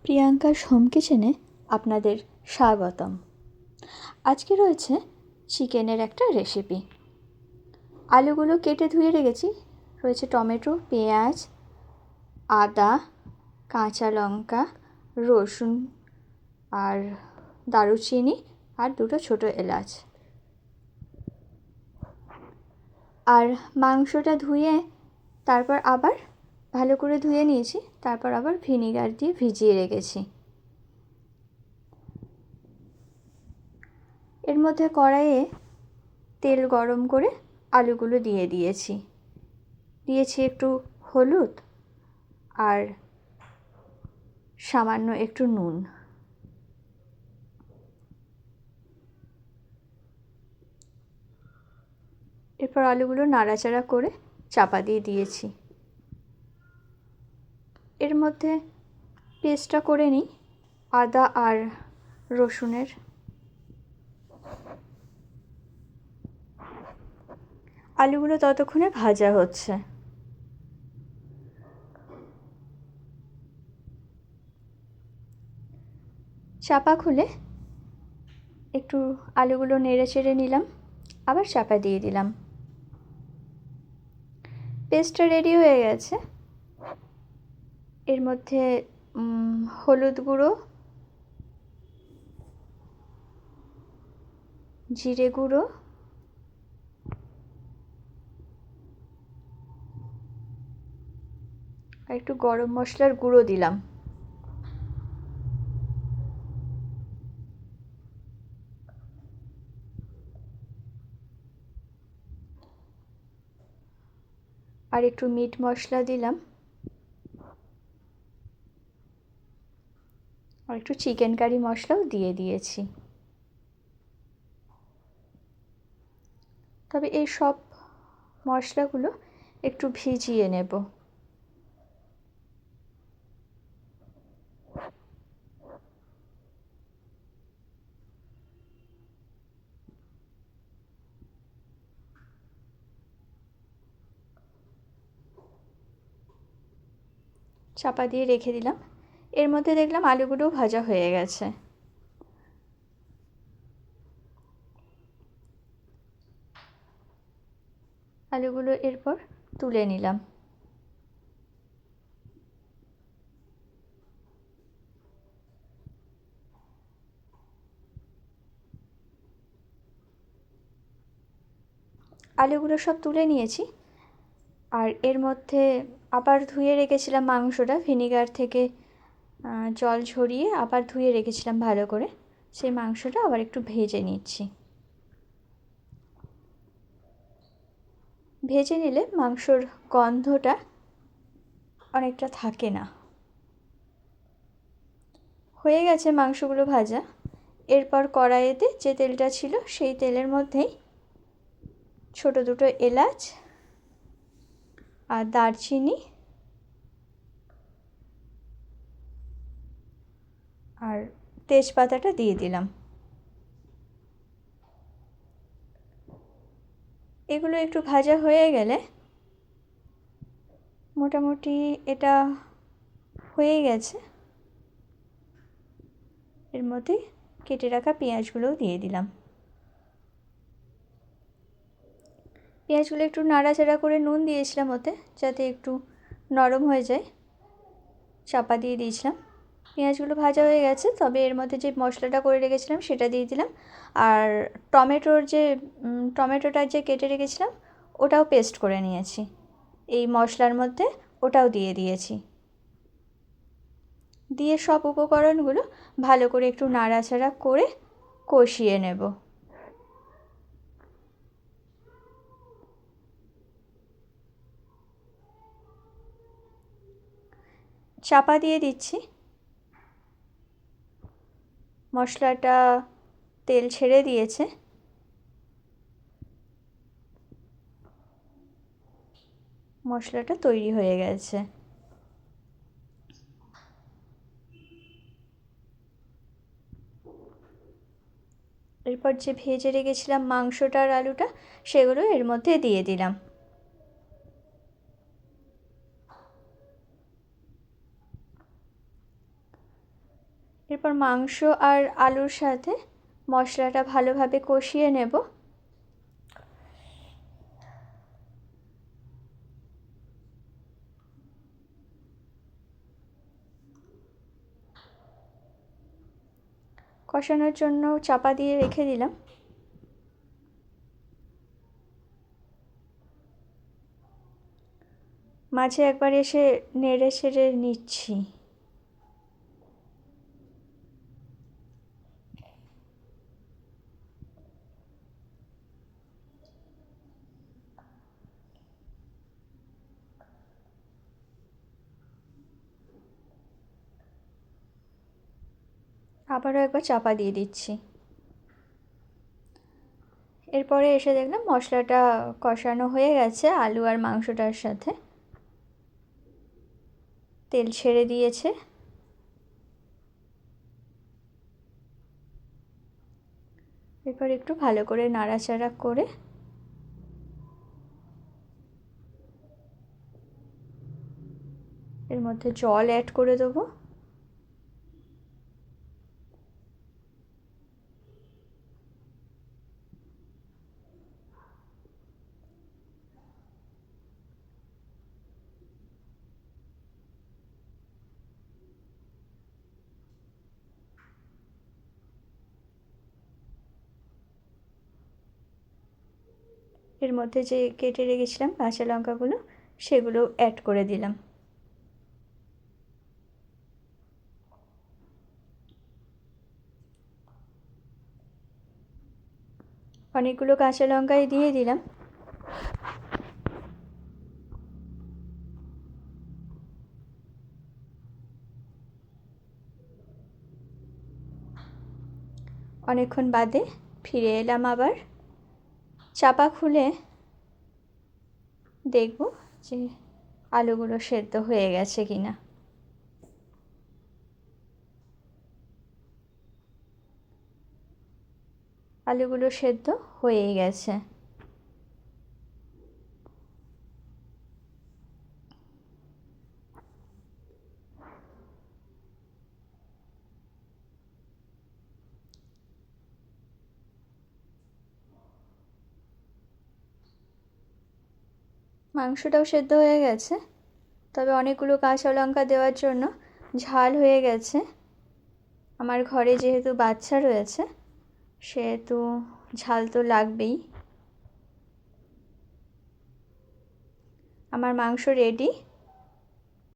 প্রিয়াঙ্কার হোম কিচেনে আপনাদের স্বাগতম। আজকে রয়েছে চিকেনের একটা রেসিপি। আলুগুলো কেটে ধুয়ে রেখেছি। রয়েছে টমেটো, পেঁয়াজ, আদা, কাঁচা লঙ্কা, রসুন আর দারুচিনি আর দুটো ছোটো এলাচ। আর মাংসটা ধুয়ে তারপর আবার ভালো করে ধুয়ে নিয়েছি, তারপর আবার ভিনিগার দিয়ে ভিজিয়ে রেখেছি। এর মধ্যে কড়াইয়ে তেল গরম করে আলুগুলো দিয়ে দিয়েছি একটু হলুদ আর সামান্য একটু নুন। এরপর আলুগুলো নাড়াচাড়া করে চাপা দিয়ে দিয়েছি। এর মধ্যে পেস্টটা করে নিই আদা আর রসুনের। আলুগুলো ততক্ষণে ভাজা হচ্ছে। চাপা খুলে একটু আলুগুলো নেড়ে চেড়ে নিলাম, আবার চাপা দিয়ে দিলাম। পেস্টটা রেডি হয়ে গেছে। এর মধ্যে হলুদ গুঁড়ো, জিরে গুঁড়ো, আর একটু গরম মশলার গুঁড়ো দিলাম। আর একটু মিট মশলা দিলাম, আর একটু চিকেন কারি মশলাও দিয়ে দিয়েছি। তবে এই সব মশলাগুলো একটু ভিজিয়ে নেব। চাপা দিয়ে রেখে দিলাম। এর মধ্যে দেখলাম আলুগুলোও ভাজা হয়ে গেছে। আলুগুলো এরপর তুলে নিলাম। আলুগুলো সব তুলে নিয়েছি। আর এর মধ্যে আবার ধুয়ে রেখেছিলাম মাংসটা, ভিনিগার থেকে জল ঝরিয়ে আবার ধুয়ে রেখেছিলাম ভালো করে। সেই মাংসটা আবার একটু ভেজে নিচ্ছি। ভেজে নিলে মাংসর গন্ধটা অনেকটা থাকে না। হয়ে গেছে মাংসগুলো ভাজা। এরপর কড়াইতে যে তেলটা ছিল সেই তেলের মধ্যেই ছোটো দুটো এলাচ আর দারচিনি আর তেজপাতাটা দিয়ে দিলাম। এগুলো একটু ভাজা হয়ে গেলে, মোটামুটি এটা হয়ে গেছে, এর মধ্যে কেটে রাখা পেঁয়াজগুলোও দিয়ে দিলাম। পেঁয়াজগুলো একটু নাড়াচাড়া করে নুন দিয়েছিলাম ওতে, যাতে একটু নরম হয়ে যায়। চাপা দিয়ে দিয়েছিলাম। পেঁয়াজগুলো ভাজা হয়ে গেছে, তবে এর মধ্যে যে মশলাটা করে রেখেছিলাম সেটা দিয়ে দিলাম। আর টমেটোটা যে কেটে রেখেছিলাম ওটাও পেস্ট করে নিয়েছি এই মশলার মধ্যে, ওটাও দিয়ে দিয়েছি। দিয়ে সব উপকরণগুলো ভালো করে একটু নাড়াচাড়া করে কষিয়ে নেব। চাপা দিয়ে দিচ্ছি। মশলাটা তেল ছেড়ে দিয়েছে। মশলাটা তৈরি হয়ে গেছে। এরপর যে ভেজে রেখেছিলাম মাংসটা আর আলুটা, সেগুলো এর মধ্যে দিয়ে দিলাম। এরপর মাংস আর আলুর সাথে মশলাটা ভালোভাবে কষিয়ে নেব। কষানোর জন্য চাপা দিয়ে রেখে দিলাম। মাঝে একবার এসে নেড়ে ছেড়ে নিচ্ছি। আবারও একবার চাপা দিয়ে দিচ্ছি। এরপরে এসে দেখলাম মশলাটা কষানো হয়ে গেছে আলু আর মাংসটার সাথে, তেল ছেড়ে দিয়েছে। এরপর একটু ভালো করে নাড়াচাড়া করে এর মধ্যে জল অ্যাড করে দেবো। এর মধ্যে যে কেটে রেখেছিলাম কাঁচা লঙ্কাগুলো সেগুলো অ্যাড করে দিলাম। অনেকগুলো কাঁচা লঙ্কাই দিয়ে দিলাম। অনেকক্ষণ বাদে ফিরে এলাম আবার। চাপা খুলে দেখব যে আলুগুলো সেদ্ধ হয়ে গেছে কিনা। আলুগুলো সেদ্ধ হয়ে গেছে। মাংসটাও সেদ্ধ হয়ে গেছে, তবে অনেকগুলো কাঁচা লঙ্কা দেওয়ার জন্য ঝাল হয়ে গেছে। আমার ঘরে যেহেতু বাচ্চা রয়েছে সেহেতু ঝাল তো লাগবেই। আমার মাংস রেডি।